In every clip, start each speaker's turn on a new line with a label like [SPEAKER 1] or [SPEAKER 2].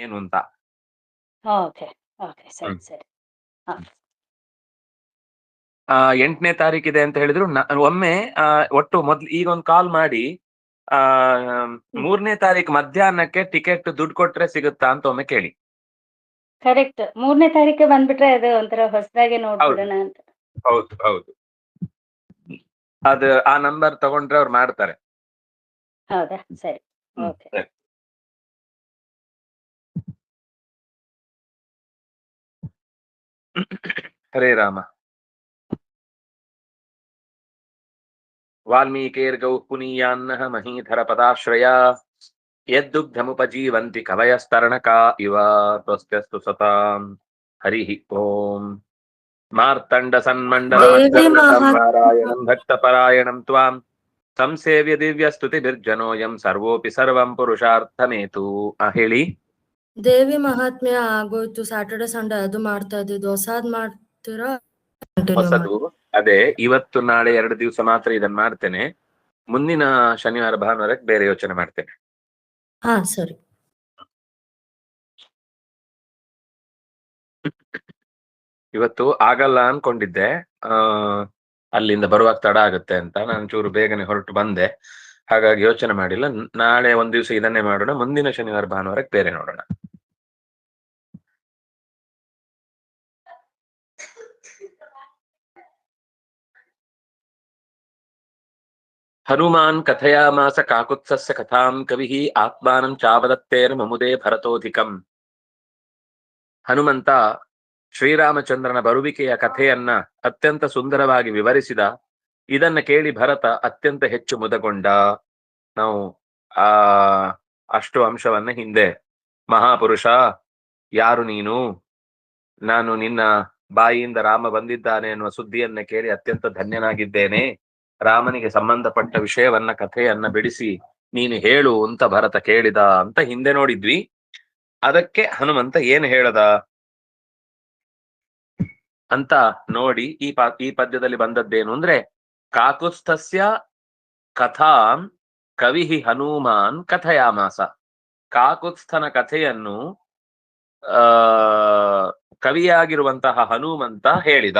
[SPEAKER 1] ಏನು ಅಂತ.
[SPEAKER 2] Okay okay ಸರಿ ಸರಿ. ಹಾ
[SPEAKER 1] 8ನೇ ತಾರೀಕಿದೆ ಅಂತ ಹೇಳಿದ್ರು. ಒಮ್ಮೆ ಒಟ್ಟು ಮೊದ್ಲು ಈಗ ಒಂದು ಕಾಲ್ ಮಾಡಿ 3ನೇ ತಾರೀಕು ಮಧ್ಯಾಹ್ನಕ್ಕೆ ಟಿಕೆಟ್ ದುಡ್ಡು ಕೊಟ್ರೆ ಸಿಗುತ್ತಾ ಅಂತ ಒಮ್ಮೆ ಕೇಳಿ.
[SPEAKER 2] ಕರೆಕ್ಟ್ 3ನೇ ತಾರೀಕೆ ಬಂದ್ಬಿಟ್ರೆ ಅದು ಒಂಥರ ಹೊಸದಾಗಿ ನೋಡ್ಬಿಡೋಣ ಅಂತ.
[SPEAKER 1] ಹೌದು ಹೌದು, ಅದು ಆ ನಂಬರ್ ತಗೊಂಡ್ರೆ ಅವ್ರು ಮಾಡ್ತಾರೆ.
[SPEAKER 2] ಹೌದಾ ಸರಿ ಓಕೆ.
[SPEAKER 1] ಹರೇ ರಾಮ. ವಾಲ್ಮೀಕೇರ್ಗೌ ಪುನೀಯಾನ್ನಃ ಮಹೀಧರ ಪದಾಶ್ರಯ ಯದ್ದುಗ್ಧಮುಪಜೀವಂತಿ ಕವಯಸ್ತರಣಕಾ ಇವ ಸ್ವಸ್ತ್ಯಸ್ತು ಸತಾಂ. ಹರಿ ಓಂ. ಮಾರ್ತಂಡ ಸನ್ಮಂಡಲ ಮಧ್ಯನಾರಾಯಣಂ ಭಕ್ತಪರಾಯಣಂ ತ್ವಾಂ ಸಂಸೇವ್ಯ ದಿವ್ಯ ಸ್ತುತಿಭಿರ್ಜನೋಯಂ ಸರ್ವೋಪಿ ಸರ್ವಂ ಪುರುಷಾರ್ಥಮೇತು. ಹೇಳಿ.
[SPEAKER 3] ದೇವಿ ಮಹಾತ್ಮ್ಯ ಆಗೋಯ್ತು, ಸ್ಯಾಟರ್ಡೆ ಸಂಡೇ ಅದು ಮಾಡ್ತಾ ಇದ್ದಿದ್ದು, ಹೊಸಾದ್ ಮಾಡ್ತೀರಾ?
[SPEAKER 1] ಹೊಸದು ಅದೇ, ಇವತ್ತು ನಾಳೆ 2 ದಿವಸ ಮಾತ್ರ ಇದನ್ನ ಮಾಡ್ತೇನೆ. ಮುಂದಿನ ಶನಿವಾರ ಭಾನುವಾರಕ್ಕೆ ಬೇರೆ ಯೋಚನೆ ಮಾಡ್ತೇನೆ.
[SPEAKER 3] ಹಾ ಸರಿ.
[SPEAKER 1] ಇವತ್ತು ಆಗಲ್ಲ ಅನ್ಕೊಂಡಿದ್ದೆ, ಅಲ್ಲಿಂದ ಬರುವಾಗ ತಡ ಆಗುತ್ತೆ ಅಂತ. ನಾನು ಚೂರು ಬೇಗನೆ ಹೊರಟು ಬಂದೆ, ಹಾಗಾಗಿ ಯೋಚನೆ ಮಾಡಿಲ್ಲ. ನಾಳೆ 1 ದಿವಸ ಇದನ್ನೇ ಮಾಡೋಣ, ಮುಂದಿನ ಶನಿವಾರ ಭಾನುವಾರಕ್ಕೆ ಬೇರೆ ನೋಡೋಣ. ಹನುಮಾನ್ ಕಥಯಾಮಾಸ ಕಾಕುತ್ಸಸ್ಯ ಕಥಾಂ ಕವಿಃ ಆತ್ಮಾನಂ ಚಾವದತ್ತೇನ ಮಮುದೇ ಭರತೋಧಿಕಂ. ಹನುಮಂತ ಶ್ರೀರಾಮಚಂದ್ರನ ಬರುವಿಕೆಯ ಕಥೆಯನ್ನ ಅತ್ಯಂತ ಸುಂದರವಾಗಿ ವಿವರಿಸಿದ. ಇದನ್ನ ಕೇಳಿ ಭರತ ಅತ್ಯಂತ ಹೆಚ್ಚು ಮುದಗೊಂಡ. ನಾವು ಅಷ್ಟು ಅಂಶವನ್ನ ಹಿಂದೆ, ಮಹಾಪುರುಷ ಯಾರು ನೀನು, ನಾನು ನಿನ್ನ ಬಾಯಿಯಿಂದ ರಾಮ ಬಂದಿದ್ದಾನೆ ಎನ್ನುವ ಸುದ್ದಿಯನ್ನ ಕೇಳಿ ಅತ್ಯಂತ ಧನ್ಯನಾಗಿದ್ದೇನೆ. ರಾಮನಿಗೆ ಸಂಬಂಧಪಟ್ಟ ವಿಷಯವನ್ನ ಕಥೆಯನ್ನ ಬಿಡಿಸಿ ನೀನು ಹೇಳು ಅಂತ ಭರತ ಕೇಳಿದ ಅಂತ ಹಿಂದೆ ನೋಡಿದ್ವಿ. ಅದಕ್ಕೆ ಹನುಮಂತ ಏನು ಹೇಳದ ಅಂತ ನೋಡಿ ಈ ಪದ್ಯದಲ್ಲಿ ಬಂದದ್ದೇನು ಅಂದ್ರೆ, ಕಾಕುತ್ಸ್ಥಸ್ಯ ಕಥಾಂ ಕವಿಹಿ ಹನುಮಾನ್ ಕಥಯಾಮಾಸ. ಕಾಕುತ್ಸ್ಥನ ಕಥೆಯನ್ನು ಕವಿಯಾಗಿರುವಂತಹ ಹನುಮಂತ ಹೇಳಿದ.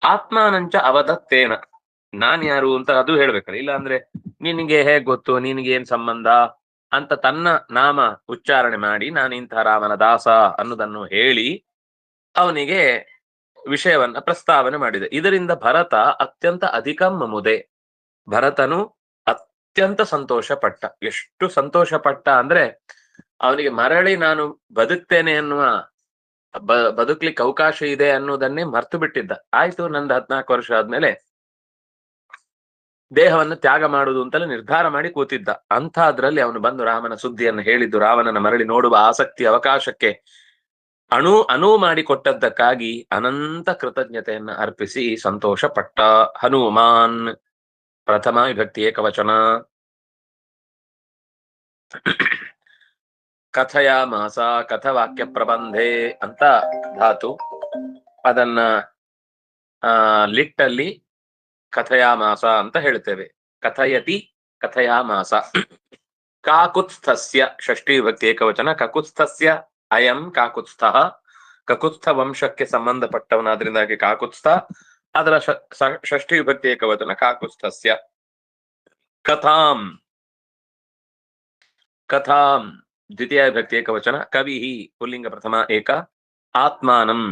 [SPEAKER 1] ಆತ್ಮಾನಂಚ ಅವದತ್ತೇನ, ನಾನ್ ಯಾರು ಅಂತ ಅದು ಹೇಳ್ಬೇಕಲ್ಲ, ಇಲ್ಲ ಅಂದ್ರೆ ನಿನಗೆ ಹೇಗ್ ಗೊತ್ತು, ನಿನಗೆ ಏನ್ ಸಂಬಂಧ ಅಂತ ತನ್ನ ನಾಮ ಉಚ್ಚಾರಣೆ ಮಾಡಿ ನಾನು ಇಂಥ ರಾಮನ ದಾಸ ಅನ್ನೋದನ್ನು ಹೇಳಿ ಅವನಿಗೆ ವಿಷಯವನ್ನ ಪ್ರಸ್ತಾವನೆ ಮಾಡಿದೆ. ಇದರಿಂದ ಭರತ ಅತ್ಯಂತ ಅಧಿಕಂ ಮಮುದೆ, ಭರತನು ಅತ್ಯಂತ ಸಂತೋಷ ಪಟ್ಟ. ಎಷ್ಟು ಸಂತೋಷ ಪಟ್ಟ ಅಂದ್ರೆ, ಅವನಿಗೆ ಮರಳಿ ನಾನು ಬದುಕ್ತೇನೆ ಅನ್ನುವ, ಬದುಕ್ಲಿಕ್ಕೆ ಅವಕಾಶ ಇದೆ ಅನ್ನೋದನ್ನೇ ಮರ್ತು ಬಿಟ್ಟಿದ್ದ. ಆಯ್ತು, ನಂದು 14 ವರ್ಷ ಆದ್ಮೇಲೆ ದೇಹವನ್ನು ತ್ಯಾಗ ಮಾಡುವುದು ಅಂತಲೇ ನಿರ್ಧಾರ ಮಾಡಿ ಕೂತಿದ್ದ. ಅಂಥದ್ರಲ್ಲಿ ಅವನು ಬಂದು ರಾಮನ ಸುದ್ದಿಯನ್ನು ಹೇಳಿದ್ದು, ರಾವಣನ ಮರಳಿ ನೋಡುವ ಆಸಕ್ತಿ ಅವಕಾಶಕ್ಕೆ ಅನುವು ಮಾಡಿಕೊಟ್ಟದ್ದಕ್ಕಾಗಿ ಅನಂತ ಕೃತಜ್ಞತೆಯನ್ನು ಅರ್ಪಿಸಿ ಸಂತೋಷ ಪಟ್ಟ. ಹನುಮಾನ್ ಪ್ರಥಮ ವಿಭಕ್ತಿ ಏಕವಚನ. ಕಥಯಾಮಾಸ ಕಥವಾಕ್ಯ ಪ್ರಬಂಧೆ ಅಂತ ಧಾತು, ಅದನ್ನ ಲಿಟ್ಟಲ್ಲಿ ಕಥಯಾಮಾಸ ಅಂತ ಹೇಳ್ತೇವೆ. ಕಥಯತಿ ಕಥಯಾಮಾಸ. ಕಾಕುತ್ಸ್ಥಸ್ಯ ಷಷ್ಠಿ ವಿಭಕ್ತಿ ಏಕವಚನ. ಕಕುತ್ಸ್ಥಸ್ಯ ಅಯಂ ಕಾಕುತ್ಸ್ಥಃ. ಕಕುತ್ಸ್ಥ ವಂಶಕ್ಕೆ ಸಂಬಂಧಪಟ್ಟವನಾದ್ರಿಂದಾಗಿ ಕಾಕುತ್ಸ್ಥ, ಅದರ ಷಷ್ಠಿ ವಿಭಕ್ತಿ ಏಕವಚನ ಕಾಕುತ್ಸ್ಥಸ್ಯ. ಕಥಾಂ ಕಥಾಂ ದ್ವಿತೀಯ ವಿಭಕ್ತಿ ಏಕವಚನ. ಕವಿಃ ಪುಲ್ಲಿಂಗ ಪ್ರಥಮ ಏಕ. ಆತ್ಮಾನಂ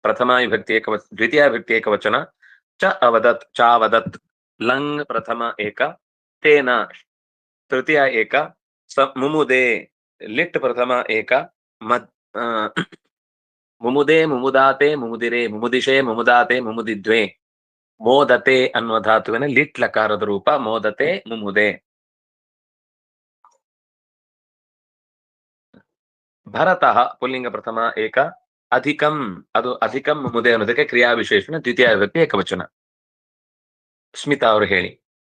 [SPEAKER 1] ಪ್ರಥಮ ವಿಭಕ್ತಿ ಏಕವಚನ ದ್ವಿತೀಯ ವಿಭಕ್ತಿ ಏಕವಚನ. ಚ ಅವದತ್ ಚಾವದತ್ ಲಂಗ್ ಪ್ರಥಮ ಏಕ. ತೇನ ತೃತೀಯ ಏಕ. ಮುಮುದೆ ಲಿಟ್ ಪ್ರಥಮ ಏಕ. ಮುಮುದೆ ಮುಮುದಾತೆ ಮುಮುದಿರೆ ಮುಮುದಿಶೆ ಮುಮುದಾತೆ ಮುಮುದಿದ್ವೆ. ಮೋದತೆ ಅನ್ನುವ ಧಾತುವಿನ ಲಿಟ್ ಲಕಾರದ ರೂಪ ಮೋದತೆ ಮುಮುದೆ. ಭರತಃ ಪುಲ್ಲಿಂಗ ಪ್ರಥಮ ಏಕ. ಅಧಿಕಂ ಅದು ಅಧಿಕಂ ಮುಮುದೆ ಅನ್ನೋದಕ್ಕೆ ಕ್ರಿಯಾ ವಿಶೇಷಣ ದ್ವಿತೀಯ ವಿಭಕ್ತಿ ಏಕವಚನ. ಸ್ಮಿತಾ ಅವರು ಹೇಳಿ.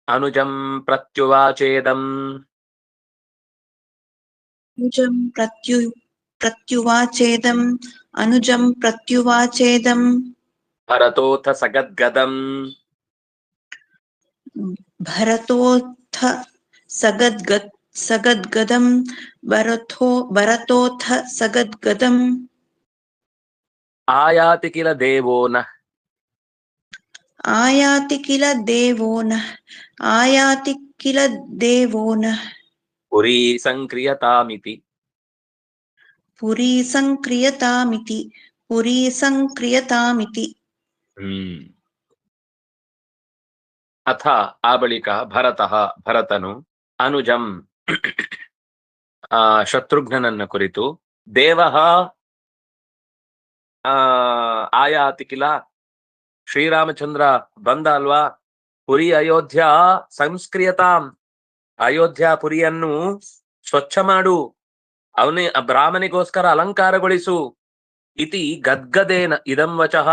[SPEAKER 1] ಅನುಜಂ ಪ್ರತ್ಯುವಾಚೇದಂ.
[SPEAKER 4] ಅನುಜಂ ಪ್ರತ್ಯುವಾಚೇದಂ. ಅನುಜಂ ಪ್ರತ್ಯುವಾಚೇದಂ.
[SPEAKER 1] ಭರತೋಥ ಸಗದ್ಗದಂ.
[SPEAKER 4] ಭರತೋಥ ಸಗದ್ಗದಂ ಭರತೋಥ ಸಗದ್ಗದಂ
[SPEAKER 1] ಆಯಾತಿ ಕಿಲ ದೇವೋ ನ
[SPEAKER 4] ಆಯಾತಿ ಕಿಲ ದೇವೋ ನಃ ಆಯಾತಿ ಕಿಲ ದೇವೋ ನಃ
[SPEAKER 1] ಪುರಿ ಸಂಕ್ರಿಯತಾಮಿತಿ.
[SPEAKER 4] ಪುರಿ ಸಂಕ್ರಿಯತಾಮಿತಿ ಪುರಿ ಸಂಕ್ರಿಯತಾಮಿತಿ.
[SPEAKER 1] ಅಥ ಆ ಬಳಿಕ ಭರತನು ಅನುಜಂ ಶತ್ರುಘ್ನನನ್ನ ಕುರಿತು ದೇವಃ ಆಯಾತಿ ಕಿಲ ಶ್ರೀರಾಮಚಂದ್ರ ಬಂದ ಅಲ್ವಾ, ಪುರಿ ಅಯೋಧ್ಯ ಸಂಸ್ಕ್ರಿಯತಾಂ, ಅಯೋಧ್ಯ ಪುರಿಯನ್ನು ಸ್ವಚ್ಛ ಮಾಡು, ಬ್ರಾಹ್ಮಣಿಗೋಸ್ಕರ ಅಲಂಕಾರಗೊಳಿಸು. ಇತಿ ಗದ್ಗದೇನ ಇದಂ ವಚಃ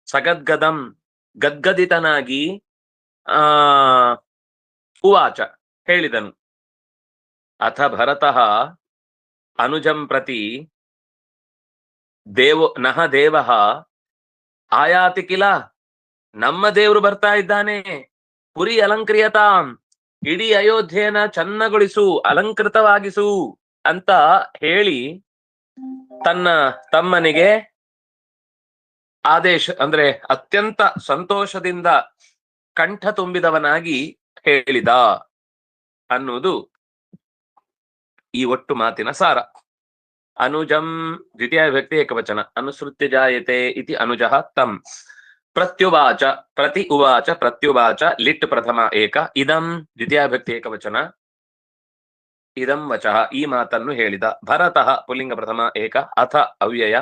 [SPEAKER 1] ಸಗದ್ಗದಂ, ಗದ್ಗದಿತನಾಗಿ ಉವಾಚ ಹೇಳಿದನು. ಅಥ ಭರತಃ ಅನುಜಂ ಪ್ರತಿ ನಹ ದೇವಃ ಆಯಾತಿ ಕಿಲ, ನಮ್ಮ ದೇವರು ಬರ್ತಾ ಇದ್ದಾನೆ, ಪುರಿ ಅಲಂಕ್ರಿಯತಾಂ, ಇಡೀ ಅಯೋಧ್ಯೆಯನ್ನ ಚೆನ್ನಾಗೊಳಿಸು, ಅಲಂಕೃತವಾಗಿಸು ಅಂತ ಹೇಳಿ ತನ್ನ ತಮ್ಮನಿಗೆ ಆದೇಶ, ಅಂದ್ರೆ ಅತ್ಯಂತ ಸಂತೋಷದಿಂದ ಕಂಠ ತುಂಬಿದವನಾಗಿ ಹೇಳಿದ ಅನ್ನುವುದು ಈ ಒಟ್ಟು ಮಾತಿನ ಸಾರ. ಅನುಜಂ ದ್ವಿತೀಯ ವಿಭಕ್ತಿ ಏಕವಚನ, ಅನುಸೃತ್ಯ ಜಾಯತೆ ಇತಿ ಅನುಜಃ ತಂ. ಪ್ರತ್ಯುವಾಚ ಪ್ರತಿ ಉವಾಚ ಪ್ರತ್ಯುವಾಚ ಲಿಟ್ ಪ್ರಥಮ ಏಕ, ಇದಂ ದ್ವಿತೀಯ ವಿಭಕ್ತಿ ಏಕವಚನ, ಇದಂ ವಚಃ ಈ ಮಾತನ್ನು ಹೇಳಿದ. ಭರತಃ ಪುಲ್ಲಿಂಗ ಪ್ರಥಮ ಏಕ, ಅಥ ಅವ್ಯಯ,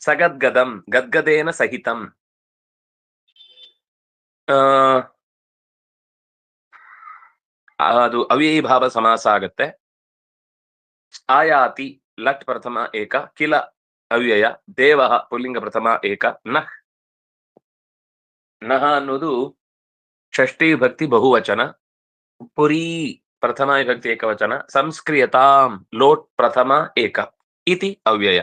[SPEAKER 1] ಸಗದ್ಗದಂ ಗದ್ಗದೇನ ಸಹಿತಂ. ಅದು ಅವ್ಯಯಿ ಭಾವ ಸಮಾಸ ಆಗತ್ತೆ. ಆಯಾತಿ ಲಟ್ ಪ್ರಥಮ ಏಕ, ಕಿಲ ಅವ್ಯಯ, ದೇವಃ ಪುಲ್ಲಿಂಗ ಪ್ರಥಮ ಏಕ, ನಃ ನಹ ಅನ್ನೋದು ಷಷ್ಠಿ ವಿಭಕ್ತಿ ಬಹುವಚನ, ಪುರಿ ಪ್ರಥಮ ವಿಭಕ್ತಿ ಏಕವಚನ, ಸಂಸ್ಕ್ರಿಯತಾಂ ಲೋಟ್ ಪ್ರಥಮ ಏಕ ಇತಿ ಅವ್ಯಯ.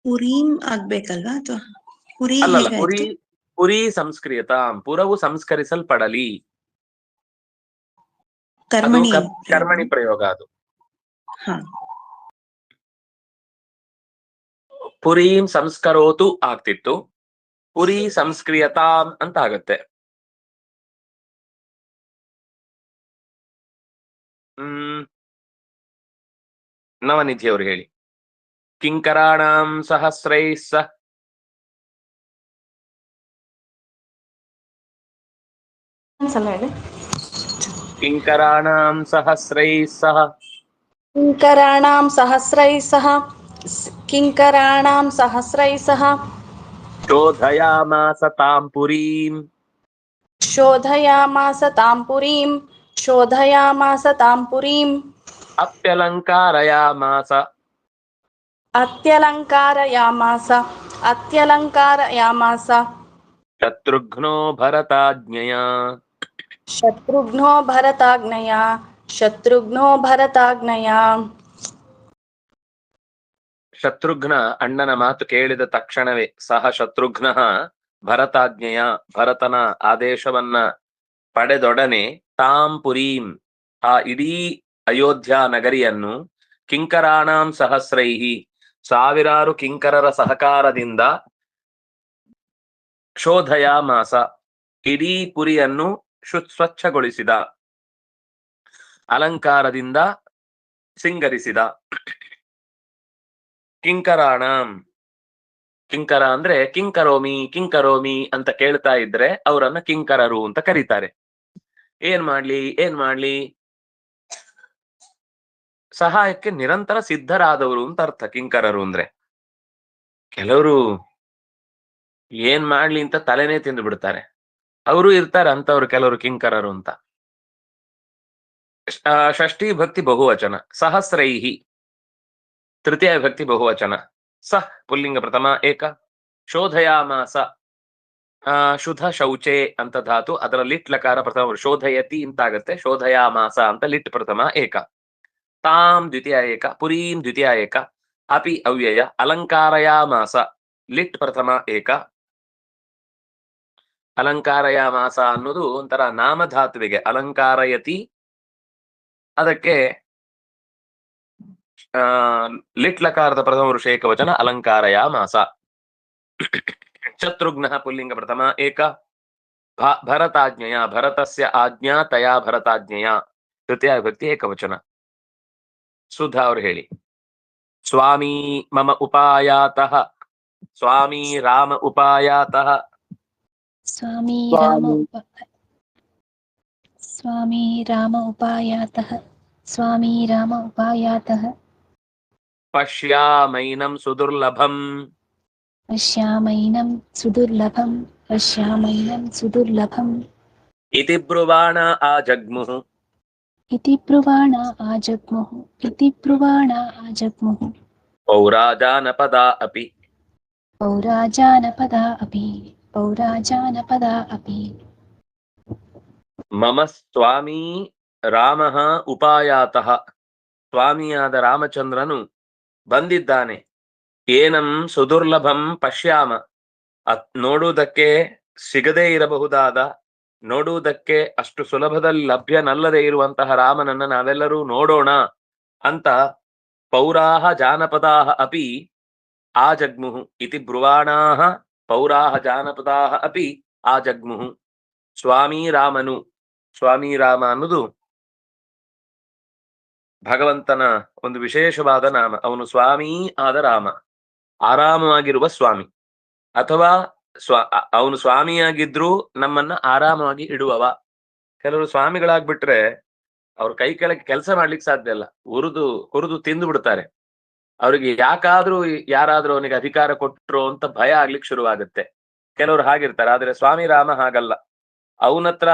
[SPEAKER 4] ಪುರೀಂ ಆಗ್ಬೇಕಲ್ವಾ ಅಥವಾ ಪುರಿ
[SPEAKER 1] ಅಲ್ಲಲ್ಲ,
[SPEAKER 4] ಹೀಗಾಯ್ತು?
[SPEAKER 1] ಪುರಿ ಸಂಸ್ಕ್ರಿಯತಾಂ, ಪುರವು ಸಂಸ್ಕರಿಸಲ್ಪಡಲಿ. ಅದು
[SPEAKER 4] ಕರ್ಮಣಿ
[SPEAKER 1] ಕರ್ಮಣಿ ಪ್ರಯೋಗ. ಅದು
[SPEAKER 4] ಹಾ.
[SPEAKER 1] ಪುರೀಂ ಸಂಸ್ಕರೋತು ಆಗ್ತಿತ್ತು, ಪುರಿ ಸಂಸ್ಕ್ರಿಯತಾಂ ಅಂತ ಆಗತ್ತೆ. ನವನಿಧಿ ಅವರು ಹೇಳಿ. ಕಿಂಕರಾಣಾಂ ಸಹಸ್ರೈಃ ಸಹ ಕಿಂಕರಾಣಾಂ ಸಹಸ್ರೈಃ ಸಹ
[SPEAKER 5] ಕಿಂಕರಾಣಾಂ ಸಹಸ್ರೈಃ ಸಹ
[SPEAKER 1] ಶೋಧಯಾಮಾಸ ತಾಂ ಪುರೀಂ
[SPEAKER 5] ಶೋಧಯಾಮಾಸ ತಾಂ ಪುರೀಂ
[SPEAKER 1] ಅಪ್ಯಲಂಕಾರಯಾಮಾಸ ಶತ್ರುಘ್ನೋ ಭರತಾಜ್ಞಯಾ ಶತ್ರುಘ್ನ ಅಣ್ಣನ ಮಾತು ಕೇಳಿದ ತಕ್ಷಣವೇ ಸಹ ಶತ್ರುಘ್ನ ಭರತಾಜ್ಞೆಯ ಭರತನ ಆದೇಶವನ್ನ ಪಡೆದೊಡನೆ ತಾಂ ಪುರೀಂ ಆ ಇಡೀ ಅಯೋಧ್ಯ ನಗರಿಯನ್ನು ಕಿಂಕರಾಣಾಂ ಸಹಸ್ರೈಹಿ ಸಾವಿರಾರು ಕಿಂಕರರ ಸಹಕಾರದಿಂದ ಶೋಧಯಾಮಾಸ ಇಡೀ ಪುರಿಯನ್ನು ಸ್ವಚ್ಛಗೊಳಿಸಿದ, ಅಲಂಕಾರದಿಂದ ಸಿಂಗರಿಸಿದ. ಕಿಂಕರಾಣಾಂ, ಕಿಂಕರ ಅಂದ್ರೆ ಕಿಂಕರೋಮಿ ಅಂತ ಕೇಳ್ತಾ ಇದ್ರೆ ಅವರನ್ನ ಕಿಂಕರರು ಅಂತ ಕರೀತಾರೆ. ಏನ್ ಮಾಡ್ಲಿ ಸಹಾಯಕ್ಕೆ ನಿರಂತರ ಸಿದ್ಧರಾದವರು ಅಂತ ಅರ್ಥ. ಕಿಂಕರರು ಅಂದ್ರೆ ಕೆಲವರು ಏನ್ ಮಾಡ್ಲಿ ಅಂತ ತಲೆನೇ ತಿಂದು ಬಿಡ್ತಾರೆ, ಅವರು ಇರ್ತಾರೆ ಅಂತವ್ರು ಕೆಲವರು ಕಿಂಕರರು ಅಂತ. ಷಷ್ಠಿ ಭಕ್ತಿ ಬಹುವಚನ, ಸಹಸ್ರೈಹಿ ತೃತೀಯ ವಿಭಕ್ತಿ ಬಹುವಚನ, ಸಹ್ ಪುಲ್ಲಿಂಗ ಪ್ರಥಮ ಏಕ, ಶೋಧಯಾಮಾಸ ಶುಧ ಶೌಚೆ ಅಂತ ಧಾತು, ಅದರ ಲಿಟ್ ಲಕಾರ ಪ್ರಥಮ ಶೋಧಯತಿ ಅಂತಾಗತ್ತೆ, ಶೋಧಯಾಮಾಸ ಅಂತ ಲಿಟ್ ಪ್ರಥಮ ಏಕ, ತಾಂ ದ್ವಿತೀಯ ಏಕ, ಪುರೀಂ ದ್ವಿತೀಯ ಏಕ, ಅಪಿ ಅವ್ಯಯ, ಅಲಂಕಾರಯಾಮಾಸ ಲಿಟ್ ಪ್ರಥಮ ಏಕ. ಅಲಂಕಾರಯಾಮಾಸ ಅನ್ನೋದು ಒಂಥರ ನಾಮಧಾತುವಿಗೆ, ಅಲಂಕಾರಯತಿ ಅದಕ್ಕೆ ಲಿಟ್ ಲಕಾರದ ಪ್ರಥಮ ಪುರುಷ ಏಕವಚನ ಅಲಂಕಾರಯ ಮಾಸ. ಶತ್ರುಘ್ನ ಪುಲ್ಲಿಂಗ ಪ್ರಥಮ ಏಕ. ಭರತಾಜ್ಞೆಯ ಭರತಸ್ಯ ಆಜ್ಞಾ ತಯಾ ಭರತಾಜ್ಞೆಯ ತೃತೀಯ ವಿಭಕ್ತಿ ಏಕವಚನ. ಸುಧಾ ಅವರು ಹೇಳಿ. ಸ್ವಾಮಿ ಮಮ ಉಪಾಯಾತಃ. ಸ್ವಾಮಿ ರಾಮ ಉಪಾಯಾತಃ.
[SPEAKER 6] स्वामी राम उपायातः स्वामी राम उपायातः
[SPEAKER 1] ಪಶ್ಯಾಮೈನಂ ಸುದುರ್ಲಭಂ.
[SPEAKER 6] पश्यामैनं सुदुर्लभम्
[SPEAKER 1] ಇತಿ ಬ್ರುವಾಣ ಆಜಗ್ಮುಃ.
[SPEAKER 6] इति ब्रुवाण आजग्मुः
[SPEAKER 1] ಪೌರಾಜಾನಪದಾ ಅಪಿ.
[SPEAKER 6] पौराजानपदा अपि
[SPEAKER 1] ಮಮ ಸ್ವಾಮಿ ರಾಮಃ ಉಪಾಯಾತಃ. ಸ್ವಾಮಿಯಾದ ರಾಮಚಂದ್ರನು ಬಂದಿದ್ದಾನೆ. ಏನಂ ಸುದುರ್ಲಭಂ ಪಶ್ಯಾಮ. ನೋಡುವುದಕ್ಕೆ ಸಿಗದೇ ಇರಬಹುದಾದ, ನೋಡುವುದಕ್ಕೆ ಅಷ್ಟು ಸುಲಭದಲ್ಲಿ ಲಭ್ಯನಲ್ಲದೆ ಇರುವಂತಹ ರಾಮನನ್ನ ನಾವೆಲ್ಲರೂ ನೋಡೋಣ ಅಂತ ಪೌರಾಹ ಜಾನಪದಾಹ ಅಪಿ ಆಜಗ್ಮುಃ. ಇತಿ ಬ್ರುವಾಣಾಹ ಪೌರಾಹ ಜಾನಪದಾಹ ಅಪಿ ಆಜಗ್ಮುಃ. ಸ್ವಾಮಿ ರಾಮನು, ಸ್ವಾಮಿ ರಾಮ ಅನ್ನೋದು ಭಗವಂತನ ಒಂದು ವಿಶೇಷವಾದ ನಾಮ. ಅವನು ಸ್ವಾಮಿ ಆದ ರಾಮ, ಆರಾಮವಾಗಿರುವ ಸ್ವಾಮಿ. ಅಥವಾ ಅವನು ಸ್ವಾಮಿಯಾಗಿದ್ರು ನಮ್ಮನ್ನ ಆರಾಮವಾಗಿ ಇಡುವವ. ಕೆಲವರು ಸ್ವಾಮಿಗಳಾಗ್ಬಿಟ್ರೆ ಅವ್ರ ಕೈ ಕೆಳಗೆ ಕೆಲಸ ಮಾಡ್ಲಿಕ್ಕೆ ಸಾಧ್ಯ ಇಲ್ಲ, ಹುರಿದು ತಿಂದು ಬಿಡ್ತಾರೆ. ಅವ್ರಿಗೆ ಯಾಕಾದ್ರೂ ಯಾರಾದ್ರೂ ಅವನಿಗೆ ಅಧಿಕಾರ ಕೊಟ್ರು ಅಂತ ಭಯ ಆಗ್ಲಿಕ್ಕೆ ಶುರುವಾಗುತ್ತೆ. ಕೆಲವರು ಹಾಗಿರ್ತಾರೆ. ಆದ್ರೆ ಸ್ವಾಮಿ ರಾಮ ಹಾಗಲ್ಲ. ಅವನತ್ರ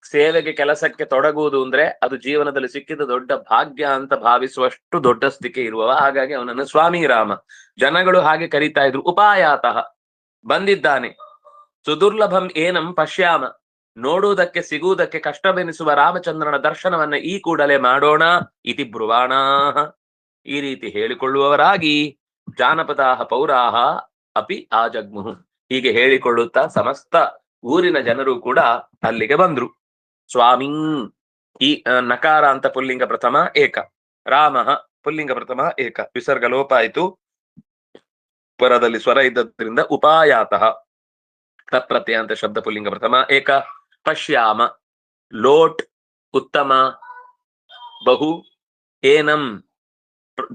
[SPEAKER 1] ಸೇವೆಗೆ ಕೆಲಸಕ್ಕೆ ತೊಡಗುವುದು ಅಂದ್ರೆ ಅದು ಜೀವನದಲ್ಲಿ ಸಿಕ್ಕಿದ ದೊಡ್ಡ ಭಾಗ್ಯ ಅಂತ ಭಾವಿಸುವಷ್ಟು ದೊಡ್ಡ ಸ್ಥಿತಿ ಇರುವವ. ಹಾಗಾಗಿ ಅವನನ್ನು ಸ್ವಾಮಿ ರಾಮ ಜನಗಳು ಹಾಗೆ ಕರೀತಾ ಇದ್ರು. ಉಪಾಯಾತಃ ಬಂದಿದ್ದಾನೆ. ಸುದುರ್ಲಭಂ ಏನಂ ಪಶ್ಯಾಮ. ನೋಡುವುದಕ್ಕೆ ಸಿಗುವುದಕ್ಕೆ ಕಷ್ಟವೆನಿಸುವ ರಾಮಚಂದ್ರನ ದರ್ಶನವನ್ನ ಈ ಕೂಡಲೇ ಮಾಡೋಣ. ಇತಿ ಬ್ರುವಾಣಾಹ, ಈ ರೀತಿ ಹೇಳಿಕೊಳ್ಳುವವರಾಗಿ ಜಾನಪದಾಹ ಪೌರಾಹ ಅಪಿ ಆಜಗ್ಮುಃ, ಹೀಗೆ ಹೇಳಿಕೊಳ್ಳುತ್ತಾ ಸಮಸ್ತ ಊರಿನ ಜನರು ಕೂಡ ಅಲ್ಲಿಗೆ ಬಂದ್ರು. ಸ್ವಾಮೀ, ಈ ನಕಾರ ಅಂತ ಪುಲ್ಲಿಂಗ ಪ್ರಥಮ ಏಕ. ರಾಮಃ ಪುಲ್ಲಿಂಗ ಪ್ರಥಮ ಏಕ. ವಿಸರ್ಗ ಲೋಪ ಆಯ್ತು, ಪರದಲ್ಲಿ ಸ್ವರ ಇದ್ದದ್ರಿಂದ ಉಪಾಯಾತಃ. ತಪ್ರತ್ಯಯ ಅಂತ ಶಬ್ದ ಪುಲ್ಲಿಂಗ ಪ್ರಥಮ ಏಕ. ಪಶ್ಯಾಮ ಲೋಟ್ ಉತ್ತಮ ಬಹು ಏನಂ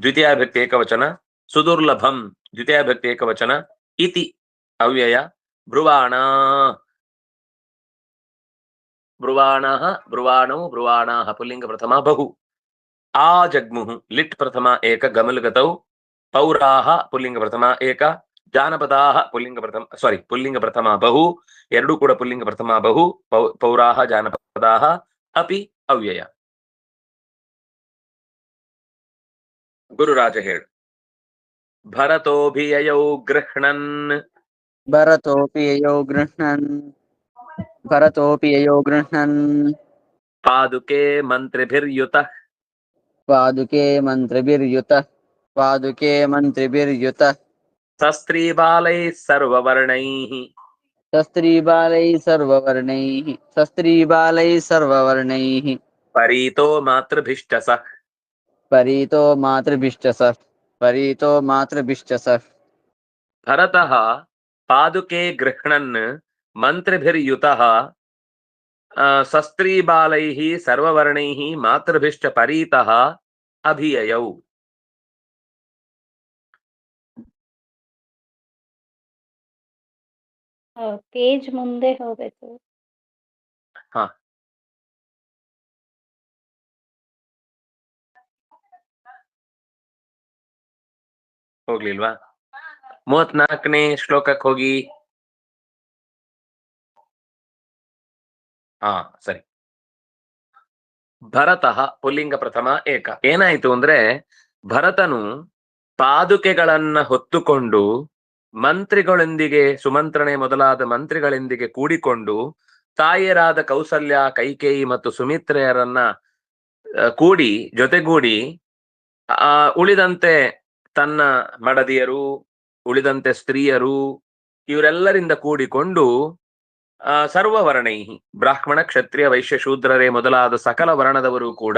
[SPEAKER 1] ದ್ವಿತೀಯಾಭಕ್ತಿ ಏಕವಚನ. ಸುದುರ್ಲಭಂ ದ್ವಿತೀಯಾಭಕ್ತಿ ಏಕವಚನ. ಇತಿ ಅವ್ಯಯ. ಬ್ರುವಾಣ ಬ್ರುವಾಣಃ ಬ್ರುವಾಣೌ ಬ್ರುವಾಣಾಃ ಪುಲ್ಲಿಂಗ ಪ್ರಥಮ ಬಹು. ಆಜಗ್ಮುಃ ಲಿಟ್ ಪ್ರಥಮ ಏಕ ಗಮಲ್ಗತೌ. ಪೌರಾಹ ಪುಲ್ಲಿಂಗ ಪ್ರಥಮ ಏಕ. ಜಾನಪದಾಹ ಪುಲ್ಲಿಂಗ ಪ್ರಥಮ ಬಹು. ಎರಡೂ ಕೂಡ ಪುಲ್ಲಿಂಗ ಪ್ರಥಮ ಬಹು. ಪೌರಾಹ ಜಾನಪದಾಹ ಅಪಿ ಅವ್ಯಯ. ಗುರುರಾಜ ಹೇಳು. ಭರತೋಭಿಯಯೌ ಗೃಹ್ಣನ್.
[SPEAKER 7] ಭರತೋಪಿ ಯಯೋ ಗೃಹ್ಣನ್
[SPEAKER 1] ಪಾದುಕೆ ಮಂತ್ರಿಭಿರ್ಯುತಃ.
[SPEAKER 7] ಪಾದುಕೆ ಮಂತ್ರಿಭಿರ್ಯುತಃ
[SPEAKER 1] ಸಸ್ತ್ರೀಬಾಲೈಃ ಸರ್ವವರ್ಣೈಃ.
[SPEAKER 7] ಶಸ್ತ್ರೀಬಾಲೈಃ ಸರ್ವವರ್ಣೈಃ
[SPEAKER 1] ಪರೀತೋ ಮಾತೃಭಿಶ್ಚಸಃ.
[SPEAKER 7] ಪರೀತೋ ಮಾತೃಭಿಶ್ಚಸಃ
[SPEAKER 1] ಭರತಃ ಪಾದುಕೆ ಗೃಹ್ಣನ್ ಮಂತ್ರಿಭಿರ್ಯುತಃ ಸಸ್ತ್ರೀಬಾಲೈಃ ಸರ್ವವರ್ಣೈಃ ಮಾತೃಭಿಶ್ಚ ಪರೀತಃ ಅಭಿಯಯೌ.
[SPEAKER 2] ಪೇಜ್ ಮುಂದೆ ಹೋಗ್ಬೇಕು.
[SPEAKER 1] ಹ, ಹೋಗ್ಲಿಲ್ವಾ? 34ನೇ ಶ್ಲೋಕಕ್ಕೆ ಹೋಗಿ. ಹಾ, ಸರಿ. ಭರತಃ ಪುಲ್ಲಿಂಗ ಪ್ರಥಮ ಏಕ. ಏನಾಯ್ತು ಅಂದ್ರೆ, ಭರತನು ಪಾದುಕೆಗಳನ್ನ ಹೊತ್ತುಕೊಂಡು ಮಂತ್ರಿಗಳೊಂದಿಗೆ, ಸುಮಂತ್ರನೆ ಮೊದಲಾದ ಮಂತ್ರಿಗಳೊಂದಿಗೆ ಕೂಡಿಕೊಂಡು ತಾಯಿಯರಾದ ಕೌಸಲ್ಯ, ಕೈಕೇಯಿ ಮತ್ತು ಸುಮಿತ್ರೆಯರನ್ನ ಜೊತೆಗೂಡಿ ಉಳಿದಂತೆ ತನ್ನ ಮಡದಿಯರು, ಉಳಿದಂತೆ ಸ್ತ್ರೀಯರು, ಇವರೆಲ್ಲರಿಂದ ಕೂಡಿಕೊಂಡು ಸರ್ವವರ್ಣೈ ಬ್ರಾಹ್ಮಣ ಕ್ಷತ್ರಿಯ ವೈಶ್ಯ ಶೂದ್ರರೇ ಮೊದಲಾದ ಸಕಲ ವರ್ಣದವರು ಕೂಡ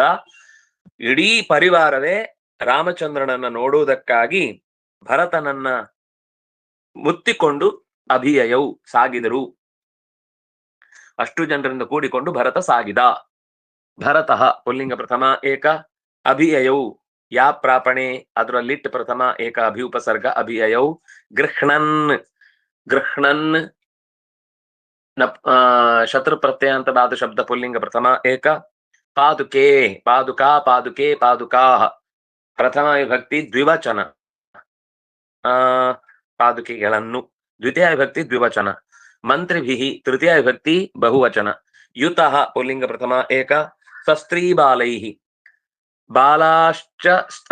[SPEAKER 1] ಇಡೀ ಪರಿವಾರವೇ ರಾಮಚಂದ್ರನನ್ನ ನೋಡುವುದಕ್ಕಾಗಿ ಭರತನನ್ನ ಮುತ್ತಿಕೊಂಡು ಅಭಿಯಯೌ ಸಾಗಿದರು. ಅಷ್ಟು ಜನರಿಂದ ಕೂಡಿಕೊಂಡು ಭರತ ಸಾಗಿದ. ಭರತಃ ಪುಲ್ಲಿಂಗ ಪ್ರಥಮ ಏಕ, ಅಭಿಯಯೌ ಯಾ ಪ್ರಾಪಣೆ ಅದರಲ್ಲಿಟ್ಟು ಪ್ರಥಮ ಏಕ ಅಭಿಉಪಸರ್ಗ ಅಭಿಯಯೌ ಗೃಹ್ಣನ್ ಗೃಹ್ಣನ್ ಶತ್ರು ಪ್ರತ್ಯಯಾಂತವಾದ ಶಬ್ದ ಪುಲ್ಲಿಂಗ ಪ್ರಥಮ ಏಕ. ಪಾದುಕೆ ಪಾದುಕಾ ಪಾದುಕೆ ಪಾದುಕಾ ಪ್ರಥಮ ವಿಭಕ್ತಿ ದ್ವಿವಚನ, ಪಾದುಕೆಗಳನ್ನು ದ್ವಿತೀಯ ವಿಭಕ್ತಿ ದ್ವಿವಚನ. ಮಂತ್ರಿಭಿಃ ತೃತೀಯ ವಿಭಕ್ತಿ ಬಹುವಚನ. ಯುತಃ ಪುಲ್ಲಿಂಗ ಪ್ರಥಮ ಏಕ. ಸಸ್ತ್ರೀಬಾಲೈಃ ಬಾಲಾಶ್ಚ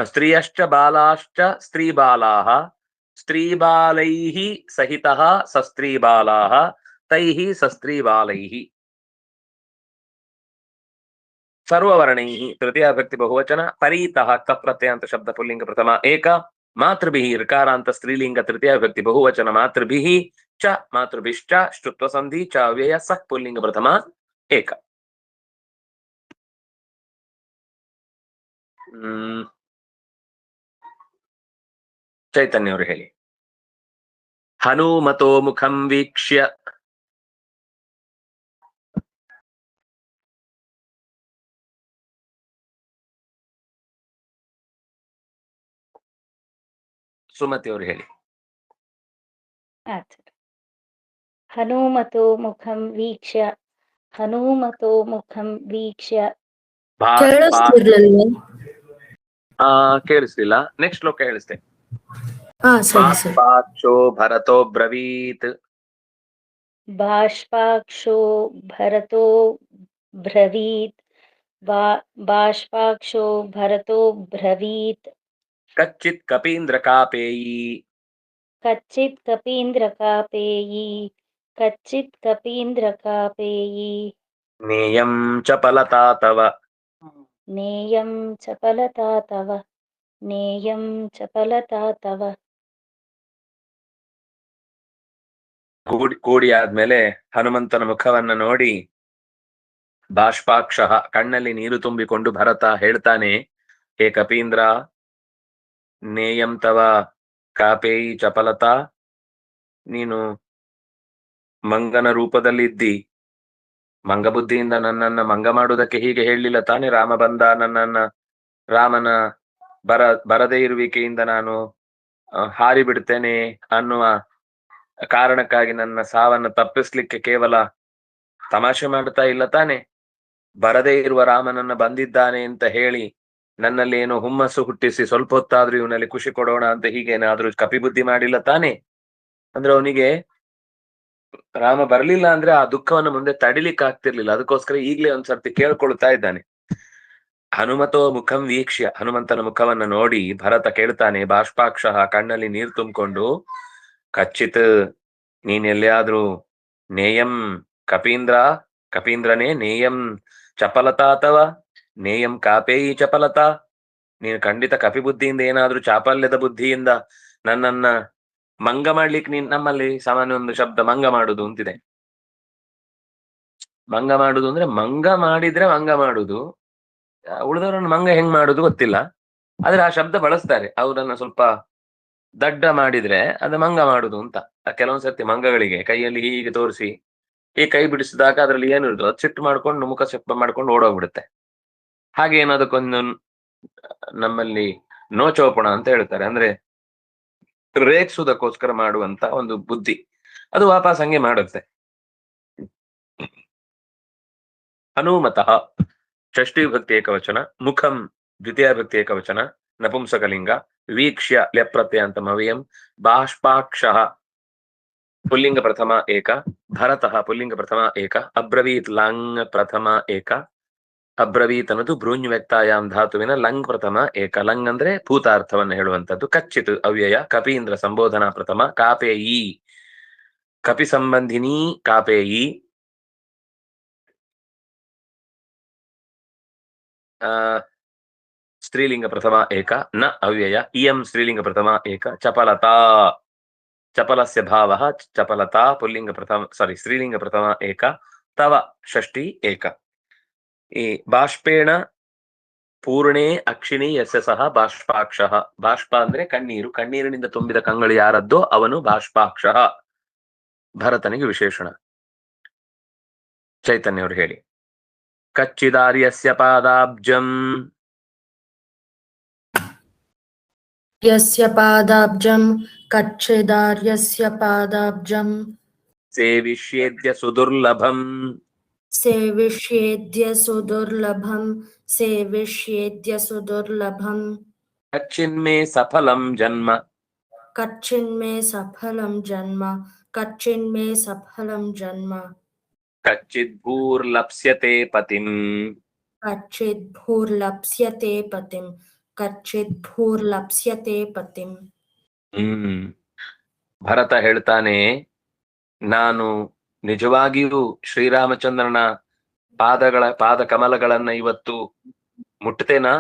[SPEAKER 1] ಸ್ತ್ರೀಯಶ್ಚ ಬಾಲಾಶ್ಚ ಸ್ತ್ರೀಬಾಲಾಃ ಸ್ತ್ರೀಬಾಲೈಃ ಸಹಿತಃ ಸಸ್ತ್ರೀಬಾಲಾಃ ತೈಃ ಸಸ್ತ್ರೀಬಾಲೈಃ. ಸರ್ವವರ್ಣೈಃ ತೃತೀಯ ವಿಭಕ್ತಿ ಬಹುವಚನ. ಪರೀತಃ ಕಪ್ರತ್ಯಯಾಂತ ಶಬ್ದ ಪುಲ್ಲಿಂಗ ಪ್ರಥಮ ಏಕ. ಮಾತೃಭಿಃ ಋಕಾರಾಂತ ಸ್ತ್ರೀಲಿಂಗ ತೃತೀಯ ವಿಭಕ್ತಿ ಬಹುವಚನ. ಮಾತೃಭಿಃ ಚ ಮಾತೃಭಿಶ್ಚ ಶ್ಚುತ್ವ ಸಂಧಿ ಚ ಅವ್ಯಯ ಸಕ್ ಪುಲ್ಲಿಂಗ ಪ್ರಥಮ ಏಕ. ಚೈತನ್ಯ ಅವರು ಹೇಳಿ. ಹನುಮತೋ ಮುಖಂ ವೀಕ್ಷ್ಯ ಸುಮತಿ ಅವರು ಹೇಳಿ.
[SPEAKER 2] ಹನುಮತೋ ಮುಖಂ ವೀಕ್ಷ್ಯ ಹನುಮತೋ ಮುಖಂ ವೀಕ್ಷ್ಯ.
[SPEAKER 3] ಕೇಳಿಸ್ತಿರ್ಲಿಲ್ವಾ?
[SPEAKER 1] ಕೇಳಿಸ್ಲಿಲ್ಲ. ನೆಕ್ಸ್ಟ್ ಶ್ಲೋಕ ಹೇಳಿಸ್ತೇನೆ.
[SPEAKER 3] ಸರಿ ಸರಿ.
[SPEAKER 1] ಬಾಷ್ಪಾಕ್ಷೋ ಭರತೋ ಬ್ರವೀತ್.
[SPEAKER 2] ಬಾಷ್ಪಾಕ್ಷೋ ಭರತೋ ಬ್ರವೀತ್. ಬಾಷ್ಪಾಕ್ಷೋ ಭರತೋ ಬ್ರವೀತ್.
[SPEAKER 1] ಕಚ್ಚಿತ್ ಕಪೀಂದ್ರ ಕಾಪೇಯಿ.
[SPEAKER 2] ಕಚ್ಚಿತ್ ಕಪೀಂದ್ರ ಕಾಪೇಯಿ. ಕಚ್ಚಿತ್ ಕಪೀಂದ್ರ ಕಾಪೇಯಿ.
[SPEAKER 1] ನೇಯಂ ಚಪಲತಾ ತವ.
[SPEAKER 2] ನೇಯಂ ಚಪಲತಾ ತವ. ನೇಯಂ ಚಪಲತಾ ತವ.
[SPEAKER 1] ಕೂಡಿ ಆದ್ಮೇಲೆ ಹನುಮಂತನ ಮುಖವನ್ನ ನೋಡಿ ಬಾಷ್ಪಾಕ್ಷ ಕಣ್ಣಲ್ಲಿ ನೀರು ತುಂಬಿಕೊಂಡು ಭರತ ಹೇಳ್ತಾನೆ, ಹೇ ಕಪೀಂದ್ರ, ನೇಯಂ ತವ ಕಾಪೇಯಿ ಚಪಲತಾ, ನೀನು ಮಂಗನ ರೂಪದಲ್ಲಿದ್ದಿ, ಮಂಗಬುದ್ಧಿಯಿಂದ ನನ್ನನ್ನ ಮಂಗ ಮಾಡುವುದಕ್ಕೆ ಹೀಗೆ ಹೇಳಲಿಲ್ಲ ತಾನೆ. ರಾಮ ಬಂದ, ನನ್ನನ್ನ ರಾಮನ ಬರದೇ ಇರುವಿಕೆಯಿಂದ ನಾನು ಹಾರಿ ಬಿಡ್ತೇನೆ ಅನ್ನುವ ಕಾರಣಕ್ಕಾಗಿ ನನ್ನ ಸಾವನ್ನ ತಪ್ಪಿಸ್ಲಿಕ್ಕೆ ಕೇವಲ ತಮಾಷೆ ಮಾಡ್ತಾ ಇಲ್ಲ ತಾನೆ. ಬರದೇ ಇರುವ ರಾಮನನ್ನ ಬಂದಿದ್ದಾನೆ ಅಂತ ಹೇಳಿ ನನ್ನಲ್ಲಿ ಏನೋ ಹುಮ್ಮಸ್ಸು ಹುಟ್ಟಿಸಿ ಸ್ವಲ್ಪ ಹೊತ್ತಾದ್ರೂ ಇವನಲ್ಲಿ ಖುಷಿ ಕೊಡೋಣ ಅಂತ ಹೀಗೇನಾದ್ರೂ ಕಪಿಬುದ್ಧಿ ಮಾಡಿಲ್ಲ ತಾನೆ. ಅಂದ್ರೆ ಅವನಿಗೆ ರಾಮ ಬರ್ಲಿಲ್ಲ ಅಂದ್ರೆ ಆ ದುಃಖವನ್ನು ಮುಂದೆ ತಡಿಲಿಕ್ಕೆ ಆಗ್ತಿರ್ಲಿಲ್ಲ. ಅದಕ್ಕೋಸ್ಕರ ಈಗ್ಲೇ ಒಂದ್ಸರ್ತಿ ಕೇಳ್ಕೊಳ್ತಾ ಇದ್ದಾನೆ. ಹನುಮತೋ ಮುಖಂ ವೀಕ್ಷ್ಯ, ಹನುಮಂತನ ಮುಖವನ್ನ ನೋಡಿ ಭರತ ಕೇಳ್ತಾನೆ, ಬಾಷ್ಪಾಕ್ಷ ಕಣ್ಣಲ್ಲಿ ನೀರು ತುಂಬಿಕೊಂಡು, ಕಚ್ಚಿತ್ ನೀನ್ ಎಲ್ಲಿಯಾದ್ರೂ, ನೇಯಂ ಕಪೀಂದ್ರ, ಕಪೀಂದ್ರನೇ, ನೇಯಂ ಚಪಲತಾ ಅಥವಾ ನೇಯಂ ಕಾಪೇಯಿ ಚಪಲತಾ, ನೀನು ಖಂಡಿತ ಕಪಿಬುದ್ಧಿಯಿಂದ ಏನಾದ್ರೂ ಚಾಪಲ್ಯದ ಬುದ್ಧಿಯಿಂದ ನನ್ನನ್ನ ಮಂಗ ಮಾಡ್ಲಿಕ್ಕೆ ನೀನ್, ನಮ್ಮಲ್ಲಿ ಸಾಮಾನ್ಯ ಒಂದು ಶಬ್ದ ಮಂಗ ಮಾಡುದು ಅಂತಿದೆ. ಮಂಗ ಮಾಡುದು ಅಂದ್ರೆ ಮಂಗ ಮಾಡಿದ್ರೆ ಮಂಗ ಮಾಡುದು, ಉಳಿದವರನ್ನು ಮಂಗ ಹೆಂಗ್ ಮಾಡುದು ಗೊತ್ತಿಲ್ಲ, ಆದ್ರೆ ಆ ಶಬ್ದ ಬಳಸ್ತಾರೆ. ಅವರನ್ನ ಸ್ವಲ್ಪ ದಡ್ಡ ಮಾಡಿದ್ರೆ ಅದು ಮಂಗ ಮಾಡುದು ಅಂತ. ಕೆಲವೊಂದ್ಸರ್ತಿ ಮಂಗಗಳಿಗೆ ಕೈಯಲ್ಲಿ ಹೀಗೆ ತೋರಿಸಿ ಈ ಕೈ ಬಿಡಿಸಿದಾಗ ಅದ್ರಲ್ಲಿ ಏನಿರುದು ಅದು ಸಿಟ್ಟು ಮಾಡ್ಕೊಂಡು ಮುಖ ಸೆಪ್ಪ ಮಾಡ್ಕೊಂಡು ಓಡೋಗ್ಬಿಡುತ್ತೆ. ಹಾಗೆ ಏನದಕ್ಕೊಂದು ನಮ್ಮಲ್ಲಿ ನೋಚೋಪಣ ಅಂತ ಹೇಳ್ತಾರೆ, ಅಂದ್ರೆ ರೇಗ್ಸುವುದಕ್ಕೋಸ್ಕರ ಮಾಡುವಂತ ಒಂದು ಬುದ್ಧಿ, ಅದು ವಾಪಸ್ ಹಂಗೆ ಮಾಡುತ್ತೆ. ಹನುಮತಃ ಷಷ್ಠಿ ವಿಭಕ್ತಿ ಏಕವಚನ, ಮುಖಂ ದ್ವಿತೀಯ ವಿಭಕ್ತಿ ಏಕವಚನ ನಪುಂಸಕಲಿಂಗ, ವೀಕ್ಷ್ಯ ಲ್ಯಪ್ರತ್ಯಂತಂ ಅವ್ಯಯಂ, ಬಾಷ್ಪಾಕ್ಷ ಪುಲ್ಲಿಂಗ ಪ್ರಥಮ ಏಕ, ಭರತಃ ಪುಲ್ಲಿಂಗ ಪ್ರಥಮ ಏಕ, ಅಬ್ರವೀತ್ ಲಂಗ್ ಪ್ರಥಮ ಏಕ. ಅಬ್ರವೀತ್ ಅನ್ನೋದು ಬ್ರೂಂಜ್ ವ್ಯಕ್ತಾಯಾಮ್ ಧಾತುವಿನ ಲಂಗ್ ಪ್ರಥಮ ಏಕ. ಲಂಗ್ ಅಂದ್ರೆ ಭೂತಾರ್ಥವನ್ನು ಹೇಳುವಂತದ್ದು. ಕಚ್ಚಿತ್ ಅವ್ಯಯ, ಕಪೀಂದ್ರ ಸಂಬೋಧನಾ ಪ್ರಥಮ, ಕಾಪೇಯಿ ಕಪಿ ಸಂಬಂಧಿನಿ ಕಾಪೇಯಿ, ಸ್ತ್ರೀಲಿಂಗ ಪ್ರಥಮ ಏಕ, ನ ಅವ್ಯಯ, ಇಯಂ ಸ್ತ್ರೀಲಿಂಗ ಪ್ರಥಮ ಏಕ, ಚಪಲತಾ ಚಪಲಸ್ಯ ಭಾವಃ ಚಪಲತಾ ಪುಲ್ಲಿಂಗ ಪ್ರಥಮ ಸ್ತ್ರೀಲಿಂಗ ಪ್ರಥಮ ಏಕ, ತವ ಷಷ್ಠಿ ಏಕ. ಈ ಬಾಷ್ಪೇಣ ಪೂರ್ಣೇ ಅಕ್ಷಿಣಿ ಯಸ್ಯ ಸಹ ಬಾಷ್ಪಾಕ್ಷಃ. ಬಾಷ್ಪ ಅಂದ್ರೆ ಕಣ್ಣೀರು, ಕಣ್ಣೀರಿನಿಂದ ತುಂಬಿದ ಕಂಗಳು ಯಾರದ್ದೋ ಅವನು ಬಾಷ್ಪಾಕ್ಷಃ. ಭರತನಿಗೆ ವಿಶೇಷಣ. ಚೈತನ್ಯ ಅವರು ಹೇಳಿ. ಕಚ್ಚಿದಾರ್ಯಸ್ಯ ಪಾದಾಬ್ಜಂ
[SPEAKER 3] ಯಸ್ಯ ಪಾದಾಬ್ಜಂ ಕಚ್ಚಿದಾರ್ಯಸ್ಯ ಪಾದಾಬ್ಜಂ
[SPEAKER 1] ಸೇವಿಷ್ಯೇದ್ಯ ಸುದುರ್ಲಭಂ
[SPEAKER 3] ಸೇವಿಷ್ಯೇದ್ಯ ಸುದುರ್ಲಭಂ ಸೇವಿಷ್ಯೇದ್ಯ ಸುದುರ್ಲಭಂ
[SPEAKER 1] ಕಚ್ಚಿನ್ಮೇ ಸಫಲಂ ಜನ್ಮ
[SPEAKER 3] ಕಚ್ಚಿನ್ಮೇ ಸಫಲಂ ಜನ್ಮ ಕಚ್ಚಿನ್ಮೇ ಸಫಲಂ ಜನ್ಮ
[SPEAKER 1] ಕಚ್ಚಿದ್ಭೂರ್ಲಪ್ಸ್ಯತೆ ಪತಿಂ
[SPEAKER 3] ಕಚ್ಚಿದ್ ಭೂರ್ಲಪ್ಸ್ಯತೆ ಪತಿಂ ಕಚ್ಚಿದ್ ಭೂರ್ಲಪ್ಸ್ಯತೆ ಪತಿಂ.
[SPEAKER 1] ಭರತ ಹೇಳ್ತಾನೆ, ನಾನು ನಿಜವಾಗಿಯೂ ಶ್ರೀರಾಮಚಂದ್ರನ ಪಾದ ಕಮಲಗಳನ್ನ ಇವತ್ತು ಮುಟ್ತೇನಾ?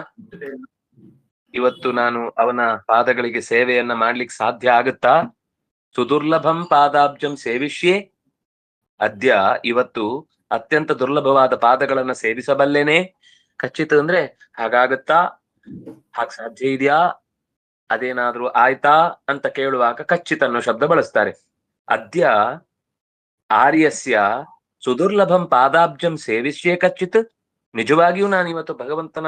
[SPEAKER 1] ಇವತ್ತು ನಾನು ಅವನ ಪಾದಗಳಿಗೆ ಸೇವೆಯನ್ನ ಮಾಡ್ಲಿಕ್ಕೆ ಸಾಧ್ಯ ಆಗುತ್ತಾ? ಸುದುರ್ಲಭಂ ಪಾದಾಬ್ಜಂ ಸೇವಿಷ್ಯೆ. ಅದ್ಯ ಇವತ್ತು ಅತ್ಯಂತ ದುರ್ಲಭವಾದ ಪಾದಗಳನ್ನ ಸೇವಿಸಬಲ್ಲೇನೆ. ಖಚಿತ ಅಂದ್ರೆ ಹಾಗಾಗತ್ತಾ, ಹಾಗೆ ಸಾಧ್ಯ ಇದೆಯಾ, ಅದೇನಾದ್ರೂ ಆಯ್ತಾ ಅಂತ ಕೇಳುವಾಗ ಖಚಿತ ಅನ್ನೋ ಶಬ್ದ ಬಳಸ್ತಾರೆ. ಅದ್ಯ ಆರ್ಯಸ್ಯ ಸುದುರ್ಲಭಂ ಪಾದಾಬ್ಜಂ ಸೇವಿಷ್ಯೇ ಕಚ್ಚಿತ್. ನಿಜವಾಗಿಯೂ ನಾನು ಇವತ್ತು ಭಗವಂತನ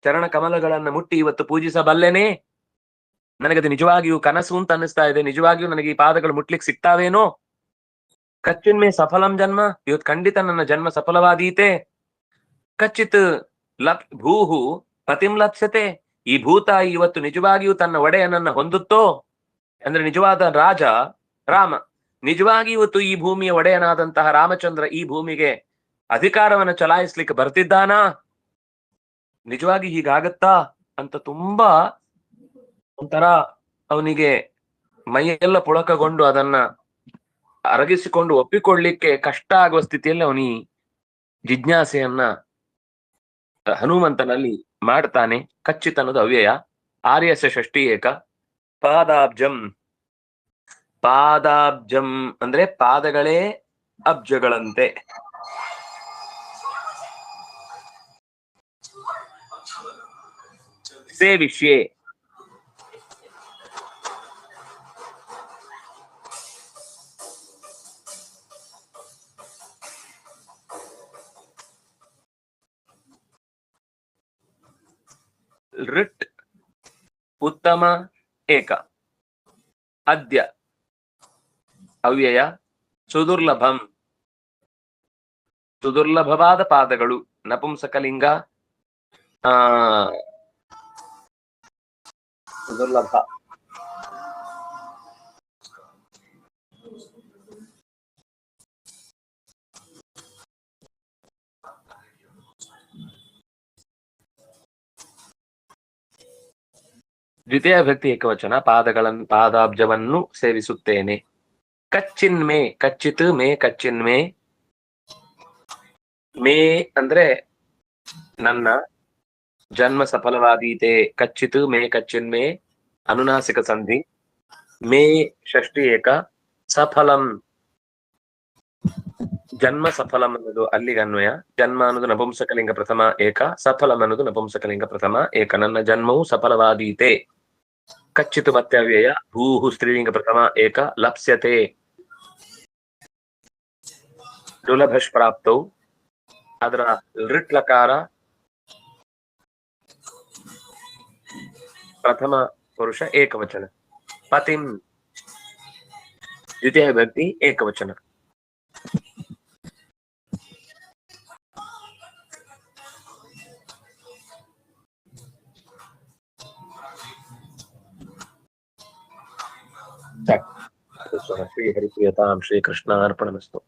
[SPEAKER 1] ಚರಣ ಕಮಲಗಳನ್ನ ಮುಟ್ಟಿ ಇವತ್ತು ಪೂಜಿಸಬಲ್ಲೇನೆ. ನನಗದು ನಿಜವಾಗಿಯೂ ಕನಸು ಅಂತ ಅನ್ನಿಸ್ತಾ ಇದೆ. ನಿಜವಾಗಿಯೂ ನನಗೆ ಈ ಪಾದಗಳು ಮುಟ್ಲಿಕ್ಕೆ ಸಿಗ್ತಾವೇನೋ. ಕಚ್ಚಿನ್ಮೇ ಸಫಲಂ ಜನ್ಮ, ಇವತ್ತು ಖಂಡಿತ ನನ್ನ ಜನ್ಮ ಸಫಲವಾದೀತೆ. ಕಚ್ಚಿತ್ ಭೂಹು ಪತಿಂ ಲಪ್ಸ್ಯತೆ, ಈ ಭೂತಾಯಿ ಇವತ್ತು ನಿಜವಾಗಿಯೂ ತನ್ನ ಒಡೆಯನನ್ನ ಹೊಂದುತ್ತೋ, ಅಂದ್ರೆ ನಿಜವಾದ ರಾಜ ರಾಮ, ನಿಜವಾಗಿ ಇವತ್ತು ಈ ಭೂಮಿಯ ಒಡೆಯನಾದಂತಹ ರಾಮಚಂದ್ರ ಈ ಭೂಮಿಗೆ ಅಧಿಕಾರವನ್ನು ಚಲಾಯಿಸ್ಲಿಕ್ಕೆ ಬರ್ತಿದ್ದಾನಾ? ನಿಜವಾಗಿ ಹೀಗಾಗತ್ತಾ ಅಂತ ತುಂಬಾ ಒಂಥರ ಅವನಿಗೆ ಮೈಯೆಲ್ಲ ಪುಳಕಗೊಂಡು ಅದನ್ನ ಅರಗಿಸಿಕೊಂಡು ಒಪ್ಪಿಕೊಳ್ಳಿಕ್ಕೆ ಕಷ್ಟ ಆಗುವ ಸ್ಥಿತಿಯಲ್ಲಿ ಅವನಿ ಜಿಜ್ಞಾಸೆಯನ್ನ ಹನುಮಂತನಲ್ಲಿ ಮಾಡ್ತಾನೆ. ಕಚ್ಚಿತ್ ಅನ್ನೋದು ಅವ್ಯಯ. ಆರ್ಯಸ್ಯ ಷಷ್ಠಿ ಏಕ. ಪಾದಾಬ್ಜಂ, ಪಾದಾಬ್ಜಂ ಅಂದ್ರೆ ಪಾದಗಳೇ ಅಬ್ಜಗಳಂತೆ. ಸೇವಿಷ್ಯೆ, ಋಟ್ ಉತ್ತಮ ಏಕ. ಅದ್ಯ ಅವ್ಯಯ. ಸುದುರ್ಲಭಂ, ಸುದುರ್ಲಭವಾದ ಪಾದಗಳು ನಪುಂಸಕಲಿಂಗ. ಸುದುರ್ಲಭ. ದ್ವಿತೀಯ ಭಕ್ತಿ ಏಕವಚನ. ಪಾದಾಬ್ಜವನ್ನು ಸೇವಿಸುತ್ತೇನೆ. ಕಚ್ಚಿನ್ಮೇ, ಕಚ್ಚಿತ್ ಮೇ ಕಚ್ಚಿನ್ಮೇ. ಮೇ ಅಂದ್ರೆ ನನ್ನ ಜನ್ಮ ಸಫಲವಾದೀತೆ. ಕಚ್ಚಿತ್ ಮೇ ಕಚ್ಚಿನ್ಮೇ ಅನುನಾಸಿಕ ಸಂಧಿ. ಮೇ ಷಷ್ಠಿ ಏಕ. ಸಫಲಂ, ಜನ್ಮ ಸಫಲಂ ಅನ್ನೋದು ಅಲ್ಲಿಗೆ ಅನ್ವಯ. ಜನ್ಮ ಅನ್ನೋದು ನಪುಂಸಕಲಿಂಗ ಪ್ರಥಮ ಏಕ, ಸಫಲಂ ಅನ್ನೋದು ನಪುಂಸಕಲಿಂಗ ಪ್ರಥಮ ಏಕ. ನನ್ನ ಜನ್ಮವು ಸಫಲವಾದೀತೆ. ಕಚ್ಚಿತ್ ಮತ್ತೆ ಅವ್ಯಯ. ಭೂಹು ಸ್ತ್ರೀಲಿಂಗ ಪ್ರಥಮ ಏಕ. ಲಪ್ಸ್ಯತೆ ದುರ್ಲಭಷ್ಪ್ರಾಪ್ತೌ. ಅದರ ಋಟ್ ಲಕಾರ ಪ್ರಥಮ ಪುರುಷ ಏಕವಚನ. ಪತಿಂ ದ್ವಿತೀಯ ವ್ಯಕ್ತಿ ಏಕವಚನ. ಶ್ರೀ ಹರಿಪ್ರಿಯತಾಂ ಶ್ರೀ ಕೃಷ್ಣಾರ್ಪಣಮಸ್ತು.